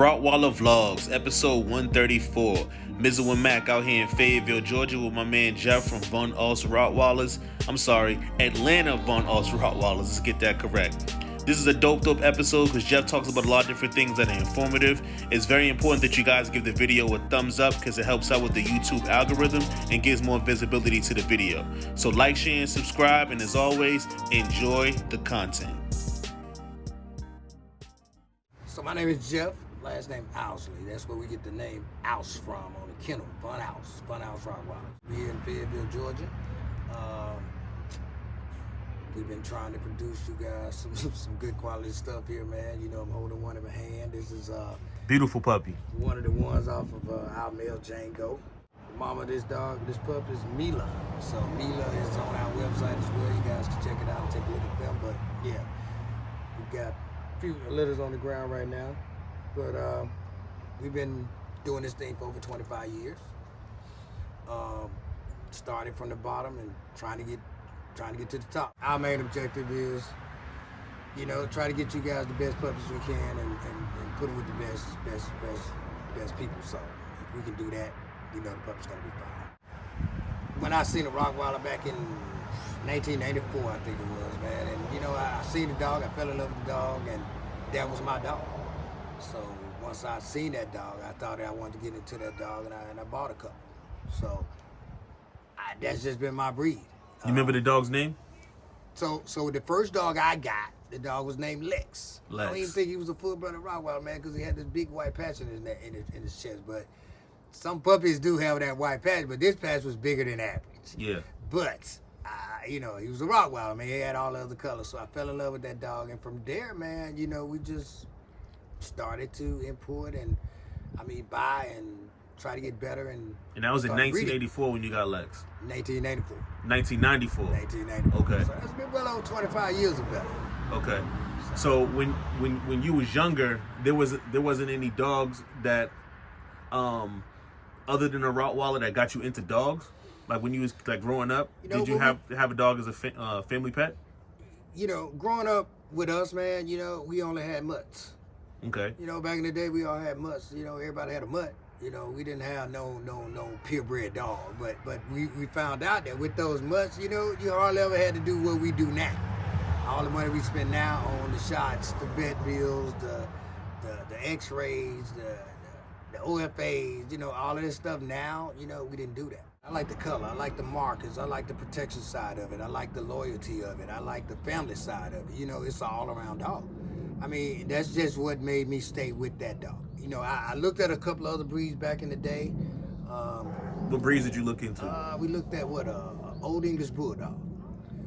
Rottweiler Vlogs, episode 134. Mizzo Mack out here in Fayetteville, Georgia with my man Jeff from Ous Rottweilers. Atlanta Ous Rottweilers. Let's get that correct. This is a dope episode because Jeff talks about a lot of different things that are informative. It's very important that you guys give the video a thumbs up because it helps out with the YouTube algorithm and gives more visibility to the video. So like, share, and subscribe, and as always, enjoy the content. So my name is Jeff, last name Ousley. That's where we get the name Ous from, on the kennel, Ous Rottweilers. We're here in Fayetteville, Georgia. We've been trying to produce you guys some good quality stuff here, man. You know, I'm holding one in my hand. This is Beautiful puppy. one of the ones off of our male Django. The mama of this pup is Mila. So Mila is on our website as well. You guys can check it out and take a look at them. But yeah, we got a few litters on the ground right now. But we've been doing this thing for over 25 years. Started from the bottom and trying to get to the top. Our main objective is, you know, try to get you guys the best puppies we can and put them with the best people. So if we can do that, you know the puppy's gonna be fine. When I seen a Rottweiler back in 1984, I think it was, man, and you know, I seen the dog, I fell in love with the dog, and that was my dog. So once I seen that dog, I thought that I wanted to get into that dog, and I bought a couple. So that's just been my breed. You remember the dog's name? So the first dog I got, the dog was named Lex. I don't even think he was a full-blooded Rottweiler, man, because he had this big white patch in his chest. But some puppies do have that white patch, but this patch was bigger than average. Yeah. But, you know, he was a Rottweiler, man. He had all the other colors. So I fell in love with that dog. And from there, man, you know, we just started to import and, buy and try to get better. And that was in 1984 when you got Lex? 1984. 1994. 1994. Okay. So it's been well over 25 years of that. Okay. So when you was younger, there wasn't any dogs that, other than a Rottweiler, that got you into dogs? Like when you was like growing up, you know, did you have a dog as a family pet? You know, growing up with us, man, you know, we only had mutts. Okay. You know, back in the day, we all had mutts. You know, everybody had a mutt. You know, we didn't have no purebred dog, but we found out that with those mutts, you know, you hardly ever had to do what we do now. All the money we spend now on the shots, the vet bills, the X-rays, the OFAs, you know, all of this stuff now, you know, we didn't do that. I like the color, I like the markers, I like the protection side of it, I like the loyalty of it, I like the family side of it. You know, it's an all-around dog. That's just what made me stay with that dog. You know, I looked at a couple of other breeds back in the day. What breeds did you look into? We looked at Old English Bulldog,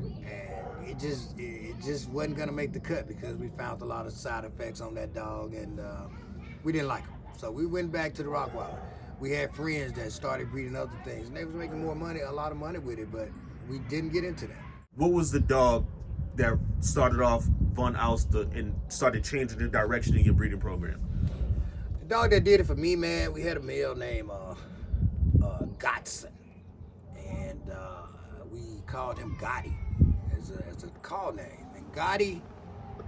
and it just wasn't gonna make the cut because we found a lot of side effects on that dog, and we didn't like them. So we went back to the Rottweiler. We had friends that started breeding other things, and they was making more money, a lot of money with it, but we didn't get into that. What was the dog that started off Ous and started changing the direction in your breeding program? The dog that did it for me, man, we had a male named Gotti, and we called him Gotti as a call name. And Gotti,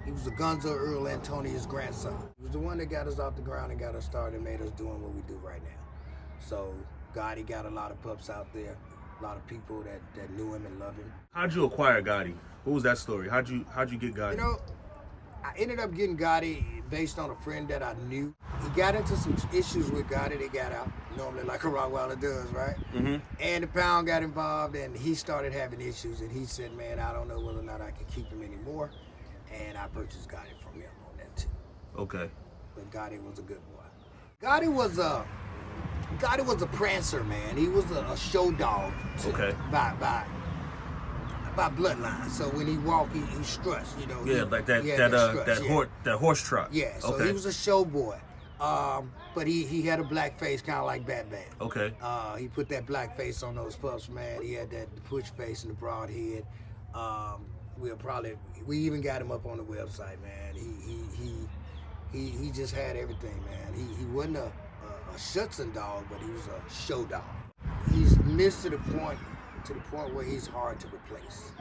he was the Gunzo Earl Antonius' grandson. He was the one that got us off the ground and got us started and made us doing what we do right now. So Gotti got a lot of pups out there, a lot of people that knew him and loved him. How'd you acquire Gotti? What was that story? How'd you get Gotti? You know, I ended up getting Gotti based on a friend that I knew. He got into some issues with Gotti. They got out, normally like a Rottweiler does, right? Mm-hmm. And the pound got involved, and he started having issues, and he said, man, I don't know whether or not I can keep him anymore. And I purchased Gotti from him on that too. Okay. But Gotti was a good boy. Gotti was a prancer, man. He was a show dog. Okay. By bloodline. So when he walked, he struts, you know. Yeah, like that horse trot. Yeah, so he was a show boy. But he had a black face, kind of like Batman. Okay. He put that black face on those pups, man. He had that push face and the broad head. We even got him up on the website, man. He just had everything, man. He wasn't a Schutzen dog, but he was a show dog. He's missed to the point where he's hard to replace.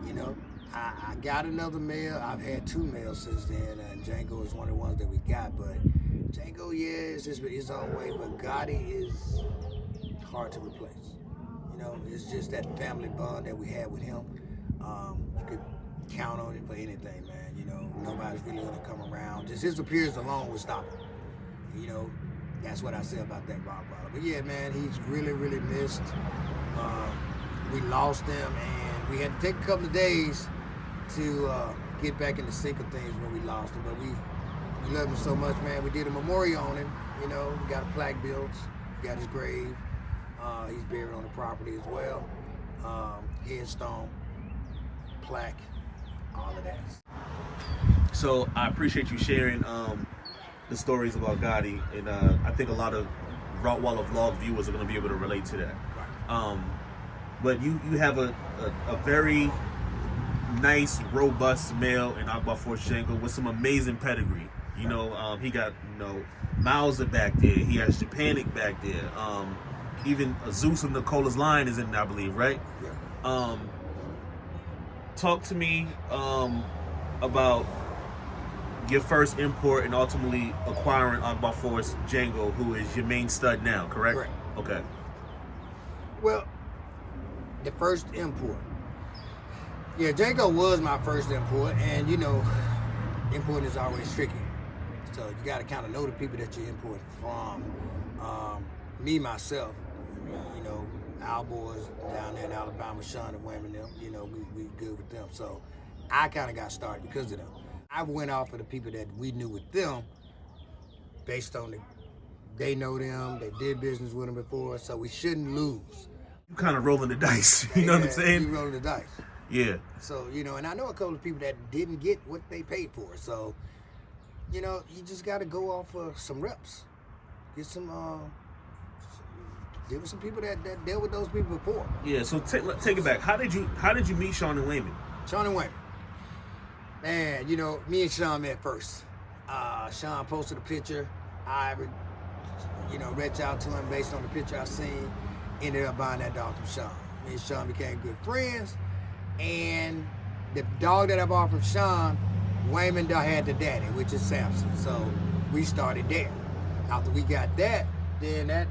You know, I got another male. I've had two males since then, and Django is one of the ones that we got, but Django, yeah, it's just his own way, but Gotti is hard to replace. You know, it's just that family bond that we had with him. You could count on it for anything, man. You know, nobody's really gonna come around. Just his appearance alone would stop him. You know, that's what I say about that Rottweiler. But yeah, man, he's really, really missed. We lost him, and we had to take a couple of days to get back in the sync of things when we lost him. But we love him so much, man. We did a memorial on him. You know, we got a plaque built, got his grave. He's buried on the property as well. Headstone, plaque, all of that. So I appreciate you sharing the stories about Gotti, and I think a lot of Rottweiler vlog viewers are going to be able to relate to that. Right. But you have a very nice, robust male in Akbar Force Django with some amazing pedigree. You know, he got, Mauser back there. He has Japanic back there. Even Zeus from Nicola's line is in there, I believe, right? Yeah. Talk to me about your first import and ultimately acquiring Akbar Force Django, who is your main stud now, correct? Correct. Okay. Well, the first import. Yeah, Django was my first import, and importing is always tricky. So you got to kind of know the people that you import from. Me, myself, our boys down there in Alabama, Sean and Wayman, them, we good with them. So I kind of got started because of them. I went off of the people that we knew with them based on they know them, they did business with them before, so we shouldn't lose. You kind of rolling the dice, you know what I'm saying? You rolling the dice. Yeah. So, and I know a couple of people that didn't get what they paid for. So, you just got to go off of some reps. Get some, there were some people that dealt with those people before. Yeah, so take it back. How did you meet Sean and Wayman? Sean and Wayman. Man, me and Sean met first. Sean posted a picture. I, reached out to him based on the picture I seen. Ended up buying that dog from Sean. Me and Sean became good friends. And the dog that I bought from Sean, Wayman had the daddy, which is Samson. So we started there. After we got that, then that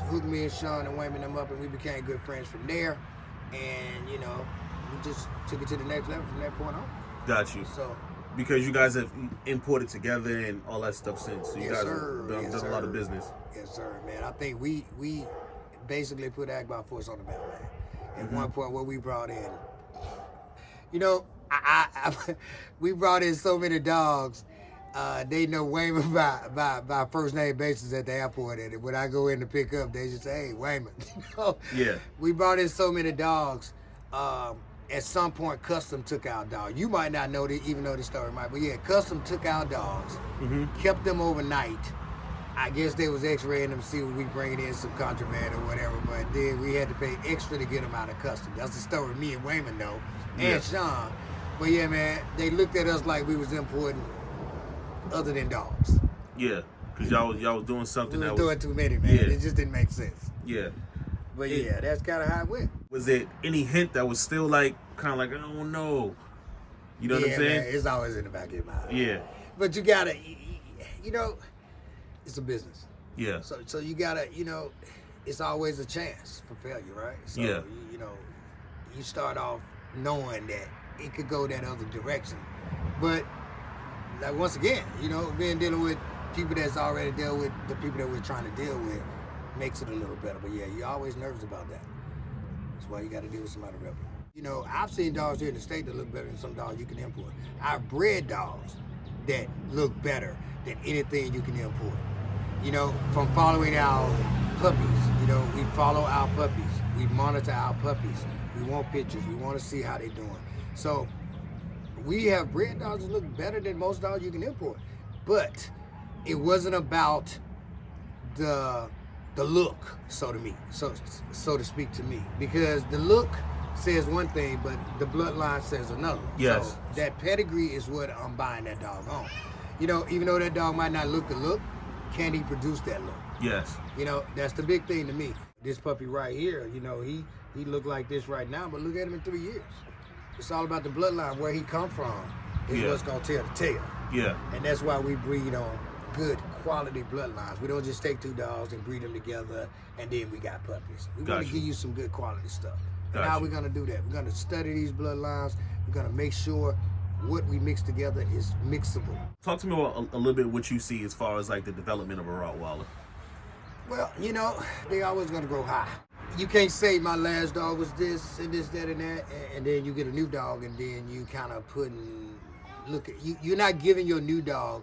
hooked me and Sean and Wayman them up, and we became good friends from there. And, we just took it to the next level from that point on. Got you. So, because you guys have imported together and all that stuff since. So you yes, guys sir. have done a lot of business. Yes, sir, man. I think we basically put Akbar Force on the map, man. At one point, what we brought in, we brought in so many dogs. They know Wayman by first name basis at the airport, and when I go in to pick up, they just say, "Hey, Wayman." Yeah. We brought in so many dogs. At some point, Custom took our dog. You might not even know the story, Mike, but yeah, Custom took our dogs, kept them overnight. I guess they was x-raying them to see if we bringing in some contraband or whatever, but then we had to pay extra to get them out of Custom. That's the story me and Wayman know, and Sean. But yeah, man, they looked at us like we was importing other than dogs. Yeah, because y'all was doing something we that was doing too many, man. Yeah. It just didn't make sense. Yeah. But yeah, that's kind of how it went. Was there any hint that was still kind of like, I don't know? You know what I'm saying? Man, it's always in the back of your mind. Yeah. But you gotta, it's a business. Yeah. So you gotta, it's always a chance for failure, right? So, yeah. You start off knowing that it could go that other direction. But, like, once again, being dealing with people that's already dealt with the people that we're trying to deal with makes it a little better. But yeah, you're always nervous about that. That's why you got to deal with somebody reputable. I've seen dogs here in the state that look better than some dogs you can import. I've bred dogs that look better than anything you can import. From following our puppies. We follow our puppies. We monitor our puppies. We want pictures. We want to see how they're doing. So we have bred dogs that look better than most dogs you can import. But it wasn't about the look, so to speak to me. Because the look says one thing, but the bloodline says another. Yes. So that pedigree is what I'm buying that dog on. Even though that dog might not look the look, can he produce that look? Yes. That's the big thing to me. This puppy right here, he look like this right now, but look at him in 3 years. It's all about the bloodline, where he come from is what's gonna tell the tale. Yeah. And that's why we breed on good quality bloodlines. We don't just take 2 dogs and breed them together and then we got puppies. We want to give you some good quality stuff. And how are we going to do that? We're going to study these bloodlines. We're going to make sure what we mix together is mixable. Talk to me about a little bit what you see as far as like the development of a Rottweiler. Well, you know, they always going to grow high. You can't say my last dog was this and this, that, and that, and then you get a new dog and then you kind of you're not giving your new dog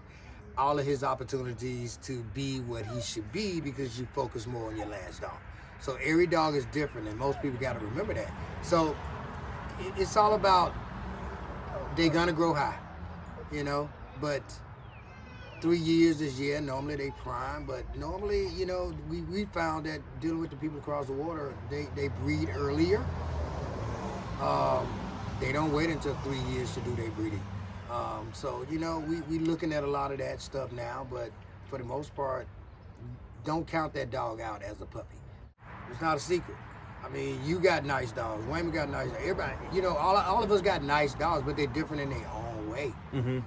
all of his opportunities to be what he should be because you focus more on your last dog. So every dog is different, and most people got to remember that. So it's all about they're gonna grow high, you know. But 3 years this year, normally they prime. But normally, you know, we found that dealing with the people across the water, they breed earlier. They don't wait until 3 years to do their breeding. So, you know, we looking at a lot of that stuff now, but for the most part, don't count that dog out as a puppy. It's not a secret. I mean, you got nice dogs. Wayman got nice dogs. Everybody, you know, all of us got nice dogs, but they're different in their own way. Mm-hmm.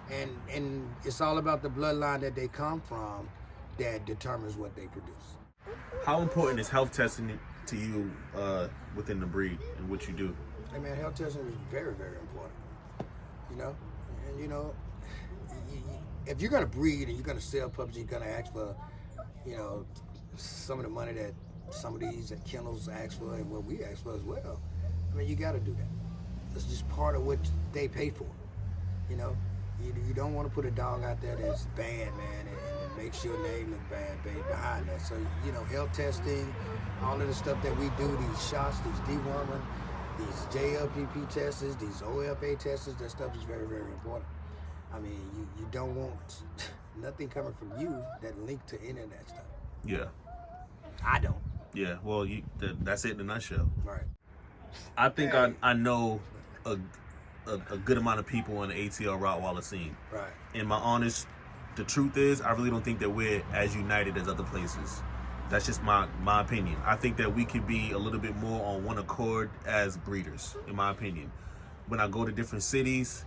And it's all about the bloodline that they come from that determines what they produce. How important is health testing to you within the breed and what you do? Hey man, health testing is very, very important. You know? And you know, if you're gonna breed and you're gonna sell puppies, you're gonna ask for, you know, some of the money that some of these kennels ask for and what we ask for as well. I mean, you got to do that. It's just part of what they pay for. You know, you don't want to put a dog out there that's bad, man, and it makes your name look bad behind that. So, you know, health testing, all of the stuff that we do, these shots, these deworming, these JLPP tests, these OFA tests, that stuff is very, very important. I mean, you don't want nothing coming from you that link to any of that stuff. Yeah. I don't. Yeah, well, that's it in a nutshell. Right. I think I know a good amount of people on the ATL Rottweiler scene. Right. And the truth is, I really don't think that we're as united as other places. That's just my opinion. I think that we could be a little bit more on one accord as breeders, in my opinion. When I go to different cities,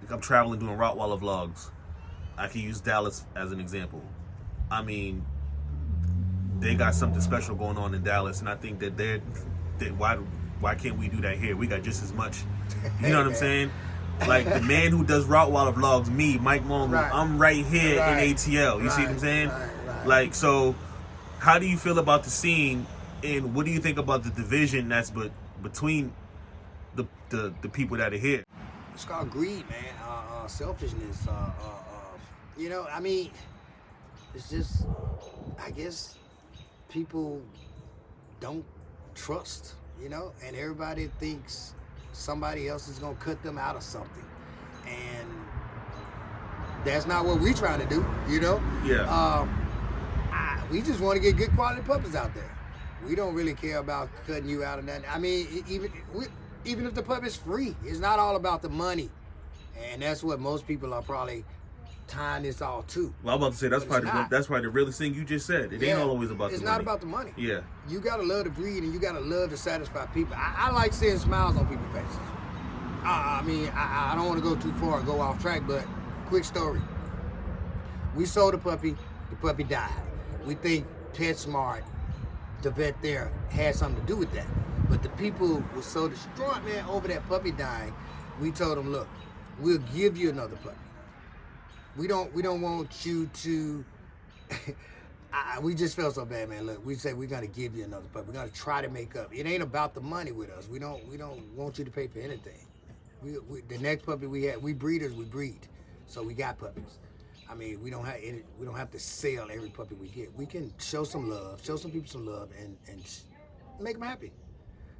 like I'm traveling doing Rottweiler vlogs. I can use Dallas as an example. I mean, they got something special going on in Dallas, and I think that why can't we do that here? We got just as much. You know what I'm saying? Like the man who does Rottweiler vlogs, me, Mike Mongo, right. I'm right here in ATL. You see what I'm saying? Right. Like, so how do you feel about the scene, and what do you think about the division that's between the people that are here? It's called greed, man. Selfishness. You know, I mean, it's just, I guess, people don't trust, you know, and everybody thinks somebody else is gonna cut them out of something, and that's not what we're trying to do, you know. Yeah. We just want to get good quality puppies out there. We don't really care about cutting you out of that. I mean, even if the puppy's free, it's not all about the money, and that's what most people are probably tying this all to. Well, I'm about to say that's probably the realest thing you just said. It ain't always about the money. It's not about the money. Yeah. You gotta love to breed, and you gotta love to satisfy people. I like seeing smiles on people's faces. I mean, I don't want to go too far and go off track, but quick story. We sold the puppy died. We think PetSmart, the vet there, had something to do with that. But the people were so distraught, man, over that puppy dying, we told them, look, we'll give you another puppy. We don't want you to. We just felt so bad, man. Look, we said we're gonna give you another puppy. We're gonna try to make up. It ain't about the money with us. We don't want you to pay for anything. The next puppy we had, we breeders, we breed, so we got puppies. I mean, we don't have to sell every puppy we get. We can show some love, show some people some love, and make them happy.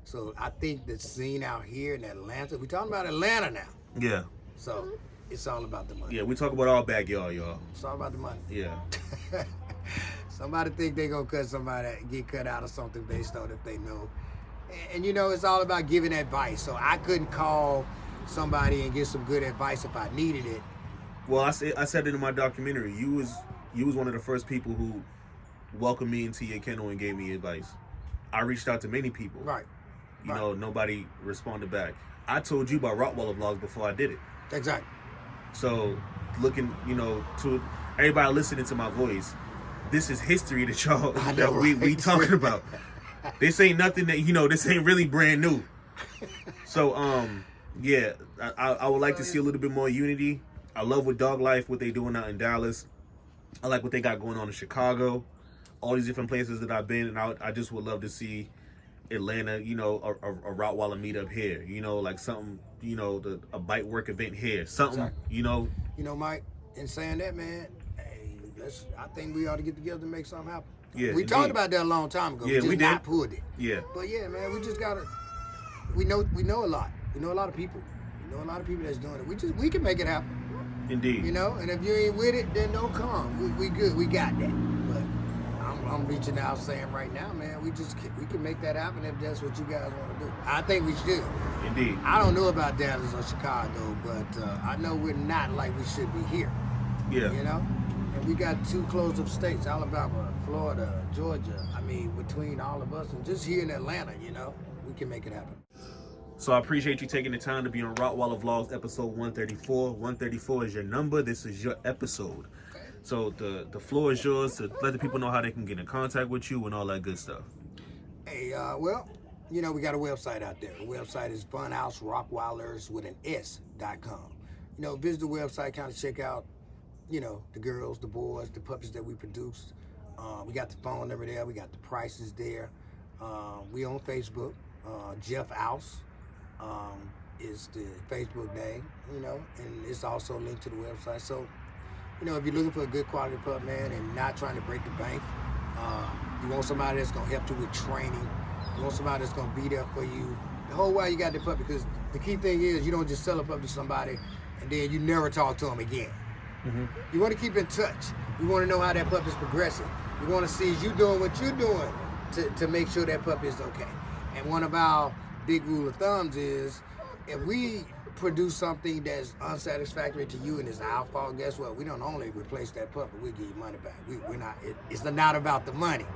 So I think the scene out here in Atlanta, we're talking about Atlanta now. Yeah. So it's all about the money. Yeah, we talk about our backyard, y'all. It's all about the money. Yeah. Somebody think they gonna get cut out of something based on if they know. And you know, it's all about giving advice. So I couldn't call somebody and get some good advice if I needed it. Well, I said it in my documentary. You was one of the first people who welcomed me into your kennel and gave me advice. I reached out to many people. Right. You know, nobody responded back. I told you about Rottweiler vlogs before I did it. Exactly. So looking, you know, to everybody listening to my voice, this is history that y'all I know, we right? talking about. This ain't nothing that this ain't really brand new. So yeah, I would like to see a little bit more unity. I love with Dog Life what they doing out in Dallas. I like what they got going on in Chicago, all these different places that I've been, and I just would love to see Atlanta, a Rottweiler meetup here, like something, a bite work event here, something, Exactly. Mike, in saying that, man, hey, I think we ought to get together and make something happen. Yeah, we talked about that a long time ago. Yeah, we did. Not pulled it. Yeah. But yeah, man, we just gotta. We know a lot. We know a lot of people. We know a lot of people that's doing it. We can make it happen. Indeed. And if you ain't with it, then don't come. We good. We got that. But I'm reaching out saying right now, man, we can make that happen if that's what you guys want to do. I think we should. Indeed. I don't know about Dallas or Chicago, but I know we're not like we should be here. Yeah. And we got 2 closed-up states, Alabama, Florida, Georgia. I mean, between all of us and just here in Atlanta, we can make it happen. So I appreciate you taking the time to be on Rottweiler Vlogs episode 134. 134 is your number. This is your episode. So the floor is yours to let the people know how they can get in contact with you and all that good stuff. Hey, well, we got a website out there. The website is Ous Rottweilers with an S.com. Visit the website, kind of check out, the girls, the boys, the puppies that we produce. We got the phone number there. We got the prices there. We on Facebook. Jeff Ous is the Facebook name, and it's also linked to the website. So, if you're looking for a good quality pup, man, and not trying to break the bank, you want somebody that's going to help you with training. You want somebody that's going to be there for you the whole while you got the pup, because the key thing is you don't just sell a pup to somebody and then you never talk to them again. Mm-hmm. You want to keep in touch. You want to know how that pup is progressing. You want to see you doing what you're doing to make sure that pup is okay. And one of our big rule of thumbs is if we produce something that's unsatisfactory to you and it's our fault, guess what? We don't only replace that pup, but we give you money back. We're not. It's not about the money,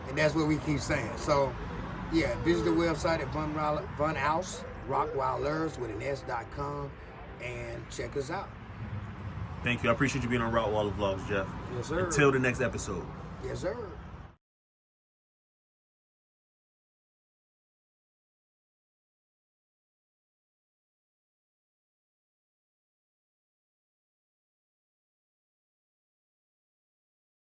and that's what we keep saying. So, yeah, visit the website at Ous Rottweilers with an S.com and check us out. Thank you. I appreciate you being on Rottweiler Vlogs, Jeff. Yes, sir. Until the next episode. Yes, sir.